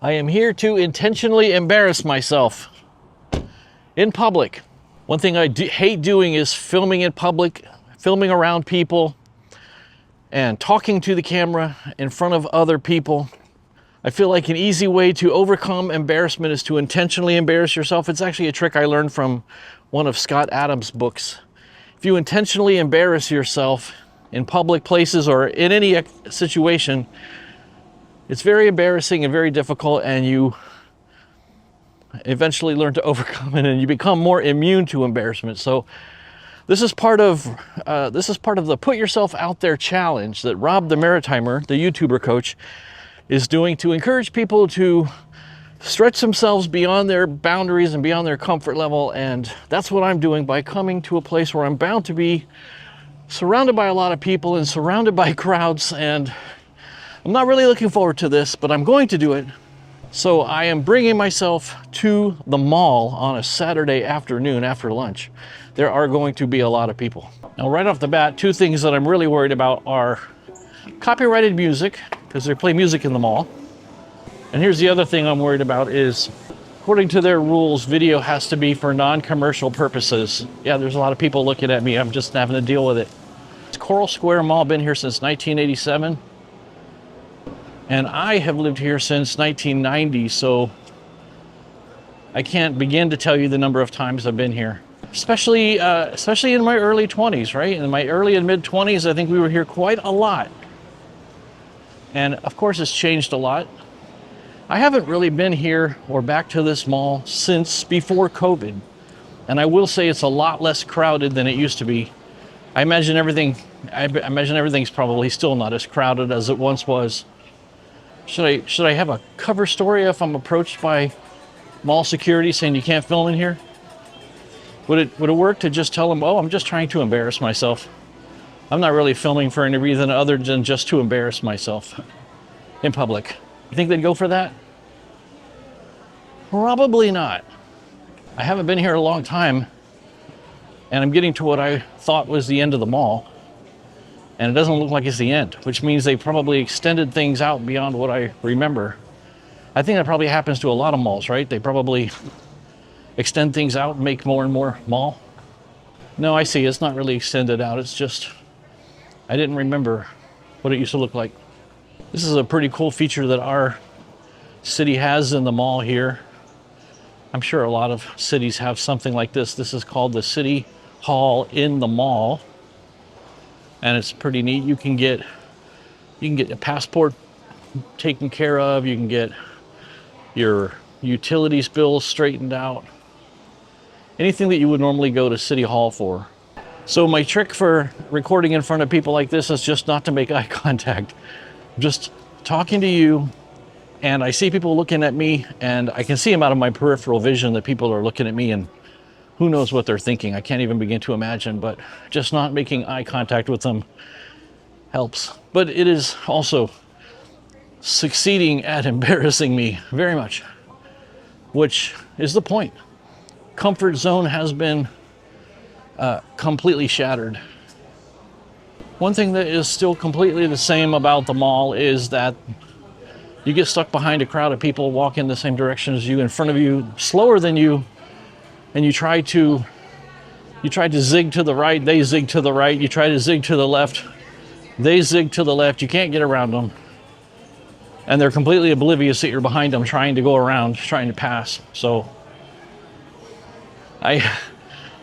I am here to intentionally embarrass myself in public. One thing I hate doing is filming in public, filming around people, and talking to the camera in front of other people. I feel like an easy way to overcome embarrassment is to intentionally embarrass yourself. It's actually a trick I learned from one of Scott Adams' books. If you intentionally embarrass yourself in public places or in any situation, it's very embarrassing and very difficult, and you eventually learn to overcome it and you become more immune to embarrassment. So this is part of the Put Yourself Out There challenge that Rob the Maritimer, the YouTuber coach, is doing to encourage people to stretch themselves beyond their boundaries and beyond their comfort level. And that's what I'm doing by coming to a place where I'm bound to be surrounded by a lot of people and surrounded by crowds. And I'm not really looking forward to this, but I'm going to do it. So I am bringing myself to the mall on a Saturday afternoon after lunch. There are going to be a lot of people. Now, right off the bat, two things that I'm really worried about are copyrighted music, because they play music in the mall. And here's the other thing I'm worried about is, according to their rules, video has to be for non-commercial purposes. Yeah, there's a lot of people looking at me. I'm just having to deal with it. It's Coral Square Mall, been here since 1987. And I have lived here since 1990, so I can't begin to tell you the number of times I've been here. Especially in my early 20s, right? In my early and mid 20s, I think we were here quite a lot. And of course, it's changed a lot. I haven't really been here or back to this mall since before COVID. And I will say it's a lot less crowded than it used to be. I imagine everything's probably still not as crowded as it once was. Should I have a cover story if I'm approached by mall security saying you can't film in here? Would it work to just tell them, oh, I'm just trying to embarrass myself? I'm not really filming for any reason other than just to embarrass myself in public. You think they'd go for that? Probably not. I haven't been here a long time, and I'm getting to what I thought was the end of the mall. And it doesn't look like it's the end, which means they probably extended things out beyond what I remember. I think that probably happens to a lot of malls, right? They probably extend things out and make more and more mall. No, I see, it's not really extended out. It's just, I didn't remember what it used to look like. This is a pretty cool feature that our city has in the mall here. I'm sure a lot of cities have something like this. This is called the City Hall in the mall. And it's pretty neat. You can get a passport taken care of. You can get your utilities bills straightened out. Anything that you would normally go to City Hall for. So my trick for recording in front of people like this is just not to make eye contact. I'm just talking to you, and I see people looking at me, and I can see them out of my peripheral vision that people are looking at me, and who knows what they're thinking. I can't even begin to imagine, but just not making eye contact with them helps. But it is also succeeding at embarrassing me very much, which is the point. Comfort zone has been completely shattered. One thing that is still completely the same about the mall is that you get stuck behind a crowd of people walking the same direction as you, in front of you, slower than you, and you try to zig to the right, they zig to the right. You try to zig to the left, they zig to the left. You can't get around them. And they're completely oblivious that you're behind them, trying to go around, trying to pass. So I've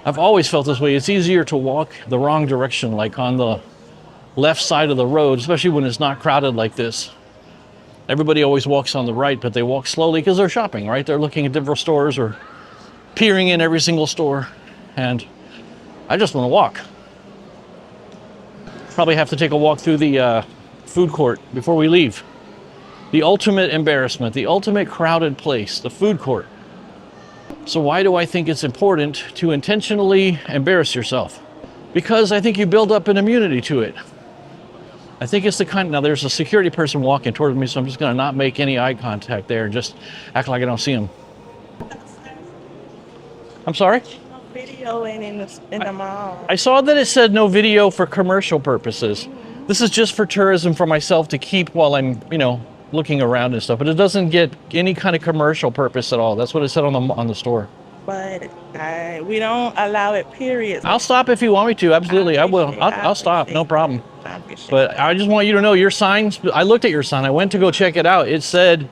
always felt this way. It's easier to walk the wrong direction, like on the left side of the road, especially when it's not crowded like this. Everybody always walks on the right, but they walk slowly because they're shopping, right? They're looking at different stores or peering in every single store, and I just want to walk. Probably have to take a walk through the food court before we leave. The ultimate embarrassment, the ultimate crowded place, the food court. So why do I think it's important to intentionally embarrass yourself? Because I think you build up an immunity to it. I think it's the kind, now there's a security person walking towards me, so I'm just gonna not make any eye contact there and just act like I don't see him. I'm sorry? No video in the mall. I saw that it said no video for commercial purposes. This is just for tourism for myself to keep while I'm, looking around and stuff, but it doesn't get any kind of commercial purpose at all. That's what it said on the store. But we don't allow it, period. I'll stop if you want me to. Absolutely, I will. I'll stop. No problem. But I just want you to know your signs. I looked at your sign. I went to go check it out. It said,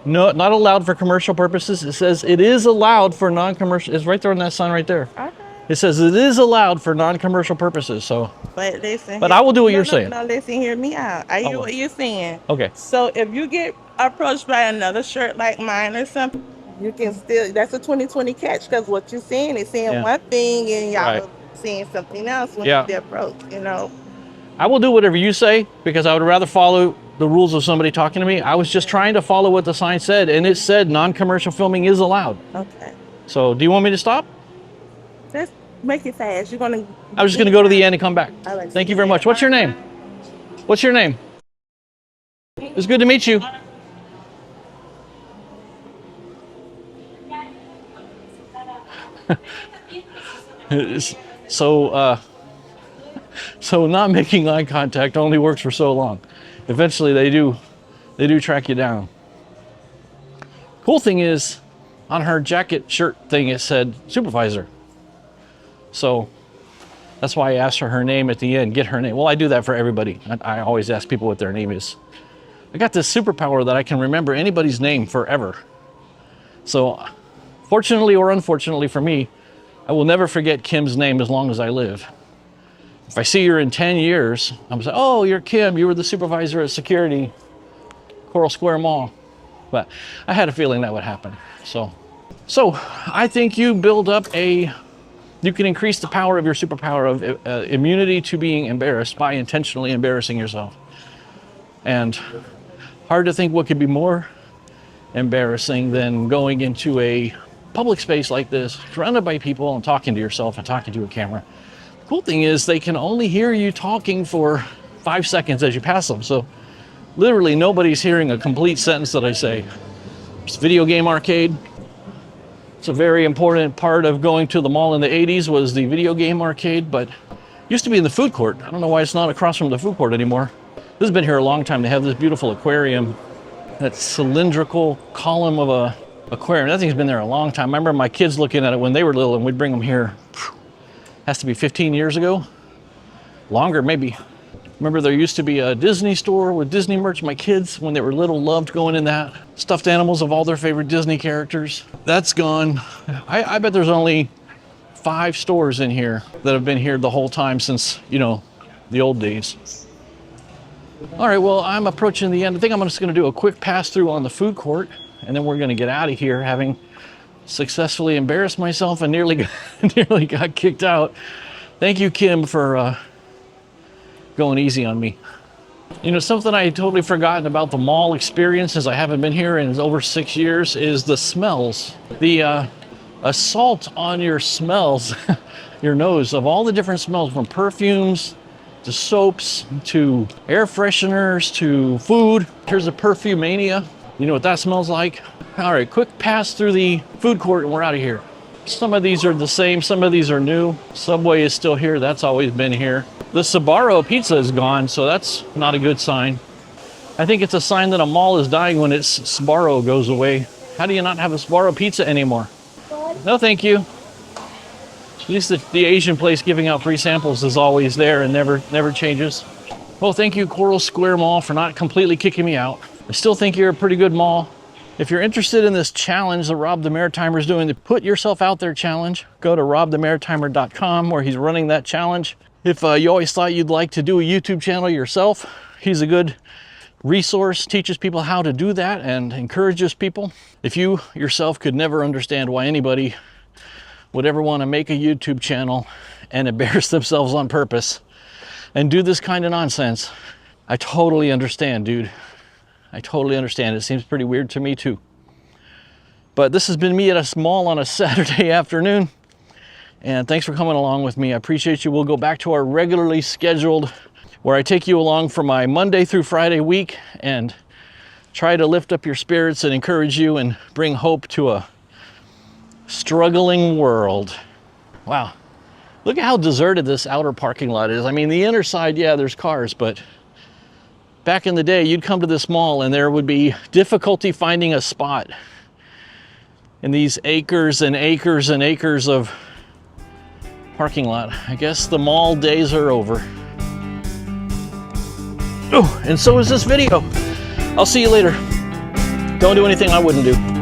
no, not allowed for commercial purposes. It says it is allowed for non-commercial. It's right there on that sign right there. Okay. It says it is allowed for non-commercial purposes. So, but listen. But I will do what you're saying. No, listen, hear me out. I hear what you're saying. Okay. So if you get approached by another shirt like mine or something, you can still. That's a 2020 catch, because what you're saying is saying one thing and y'all are saying something else when you approach. You know. I will do whatever you say, because I would rather follow the rules of somebody talking to me. I was just trying to follow what the sign said, and it said non-commercial filming is allowed. Okay. So do you want me to stop? Just make it fast. You're gonna. I was just gonna go to the end and come back. Right, thank you very much. What's your name? What's your name? It's good to meet you. So not making eye contact only works for so long. Eventually they do track you down. Cool thing is, on her jacket shirt thing it said supervisor. So that's why I asked her name at the end. Get her name. Well, I do that for everybody. I always ask people what their name is. I got this superpower that I can remember anybody's name forever. So fortunately or unfortunately for me, I will never forget Kim's name as long as I live. If I see her in 10 years, I'm saying, oh, you're Kim, you were the supervisor at security, Coral Square Mall. But I had a feeling that would happen. So I think you build up you can increase the power of your superpower of immunity to being embarrassed by intentionally embarrassing yourself. And hard to think what could be more embarrassing than going into a public space like this, surrounded by people and talking to yourself and talking to a camera. The cool thing is they can only hear you talking for 5 seconds as you pass them. So literally nobody's hearing a complete sentence that I say. It's a video game arcade. It's a very important part of going to the mall in the 80s was the video game arcade, but used to be in the food court. I don't know why it's not across from the food court anymore. This has been here a long time. They have this beautiful aquarium, that cylindrical column of a aquarium. That thing's been there a long time. I remember my kids looking at it when they were little, and we'd bring them here. Has to be 15 years ago. Longer, maybe. Remember there used to be a Disney store with Disney merch. My kids, when they were little, loved going in that. Stuffed animals of all their favorite Disney characters. That's gone. I bet there's only 5 stores in here that have been here the whole time since, you know, the old days. All right, well, I'm approaching the end. I think I'm just gonna do a quick pass through on the food court, and then we're gonna get out of here having successfully embarrassed myself and nearly got kicked out. Thank you, Kim, for going easy on me. You know, something I had totally forgotten about the mall experience, as I haven't been here in over 6 years, is the smells. The assault on your smells, your nose, of all the different smells, from perfumes to soaps to air fresheners to food. Here's a perfumania. You know what that smells like? All right, quick pass through the food court and we're out of here. Some of these are the same, some of these are new. Subway is still here, that's always been here. The Sbarro pizza is gone, so that's not a good sign. I think it's a sign that a mall is dying when its Sbarro goes away. How do you not have a Sbarro pizza anymore? No, thank you. At least the Asian place giving out free samples is always there and never changes. Well, thank you, Coral Square Mall, for not completely kicking me out. I still think you're a pretty good mall. If you're interested in this challenge that Rob the Maritimer is doing, the Put Yourself Out There challenge, go to robthemaritimer.com where he's running that challenge. If you always thought you'd like to do a YouTube channel yourself, he's a good resource, teaches people how to do that and encourages people. If you yourself could never understand why anybody would ever want to make a YouTube channel and embarrass themselves on purpose and do this kind of nonsense, I totally understand, dude. I totally understand. It seems pretty weird to me too. But this has been me at a mall on a Saturday afternoon. And thanks for coming along with me. I appreciate you. We'll go back to our regularly scheduled, where I take you along for my Monday through Friday week and try to lift up your spirits and encourage you and bring hope to a struggling world. Wow. Look at how deserted this outer parking lot is. I mean, the inner side, yeah, there's cars, but back in the day, you'd come to this mall and there would be difficulty finding a spot in these acres and acres and acres of parking lot. I guess the mall days are over. Oh, and so is this video. I'll see you later. Don't do anything I wouldn't do.